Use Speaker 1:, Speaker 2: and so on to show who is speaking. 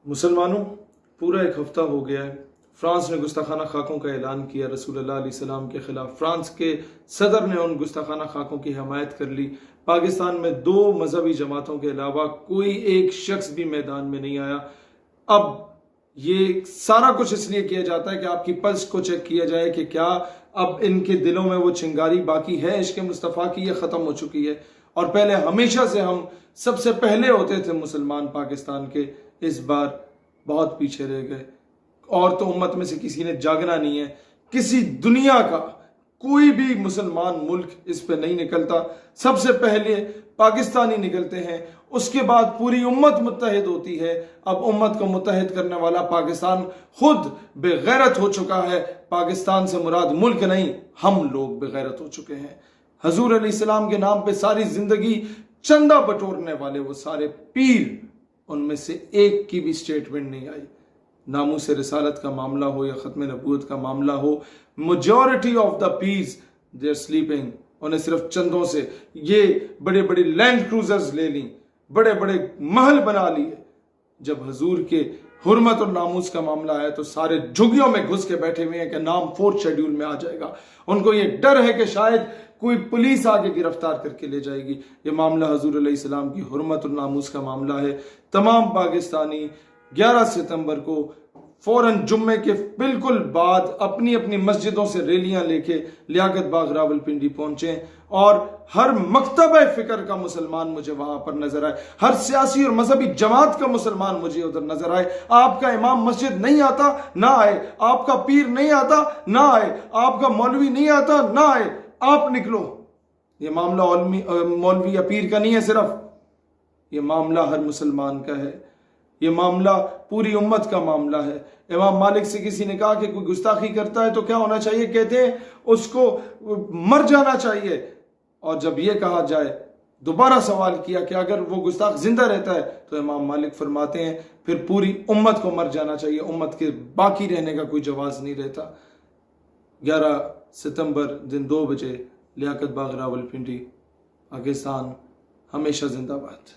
Speaker 1: मुसलमानों, पूरा एक हफ्ता हो गया है। फ्रांस ने गुस्ताखाना खाकों का ऐलान किया रसूलुल्लाह अलैहि सलाम के खिलाफ। फ्रांस के सदर ने उन गुस्ताखाना खाकों की हमायत कर ली। पाकिस्तान में 2 मजहबी जमातों के अलावा कोई एक शख्स भी मैदान में नहीं आया। अब ये सारा कुछ इसलिए किया जाता है कि आपकी पल्स को चेक किया जाए कि क्या अब इनके दिलों में वो चिंगारी बाकी है इश्क मुस्तफ़ा की, ये ख़त्म हो चुकी है। और पहले हमेशा से हम सबसे पहले होते थे मुसलमान पाकिस्तान के, इस बार बहुत पीछे रह गए। और तो उम्मत में से किसी ने जागना नहीं है। किसी दुनिया का कोई भी मुसलमान मुल्क इस पे नहीं निकलता। सबसे पहले पाकिस्तानी निकलते हैं, उसके बाद पूरी उम्मत मुत्तहिद होती है। अब उम्मत को मुत्तहिद करने वाला पाकिस्तान खुद बेगैरत हो चुका है। पाकिस्तान से मुराद मुल्क नहीं, हम लोग बेगैरत हो चुके हैं। हजूर अलैहिस्सलाम के नाम पे सारी जिंदगी चंदा बटोरने वाले वो सारे पीर, उनमें से एक की भी स्टेटमेंट नहीं आई। नामूस रिसालत का मामला हो या खत्म नबूवत का मामला हो, majority of the peace they are sleeping. उन्हें सिर्फ चंदों से ये बड़े बड़े लैंड क्रूजर्स ले ली, बड़े बड़े महल बना लिए। जब हजूर के हुर्मत और नामूस का मामला आया तो सारे झुग्गियों में घुस के बैठे हुए हैं कि नाम 4th शेड्यूल में आ जाएगा। उनको ये डर है कि शायद कोई पुलिस आगे गिरफ्तार करके ले जाएगी। ये मामला हजूर अलैहिस्सलाम की हुर्मत और नामूस का मामला है। तमाम पाकिस्तानी 11 सितंबर को फौरन जुम्मे के बिल्कुल बाद अपनी अपनी मस्जिदों से रैलियां लेके लियाकत बाग रावलपिंडी पहुंचे और हर मकतब फिक्र का मुसलमान मुझे वहां पर नजर आए, हर सियासी और मजहबी जमात का मुसलमान मुझे उधर नजर आए। आपका इमाम मस्जिद नहीं आता ना आए, आपका पीर नहीं आता ना आए, आपका मौलवी नहीं आता ना आए, आप निकलो। ये मामला मौलवी या पीर का नहीं है सिर्फ, ये मामला हर मुसलमान का है। ये मामला पूरी उम्मत का मामला है। इमाम मालिक से किसी ने कहा कि कोई गुस्ताखी करता है तो क्या होना चाहिए, कहते हैं उसको मर जाना चाहिए। और जब यह कहा जाए, दोबारा सवाल किया कि अगर वो गुस्ताख जिंदा रहता है, तो इमाम मालिक फरमाते हैं फिर पूरी उम्मत को मर जाना चाहिए, उम्मत के बाकी रहने का कोई जवाज नहीं रहता। 11 सितंबर दिन 2 बजे लियाकत बाग रावलपिंडी, पाकिस्तान हमेशा जिंदाबाद।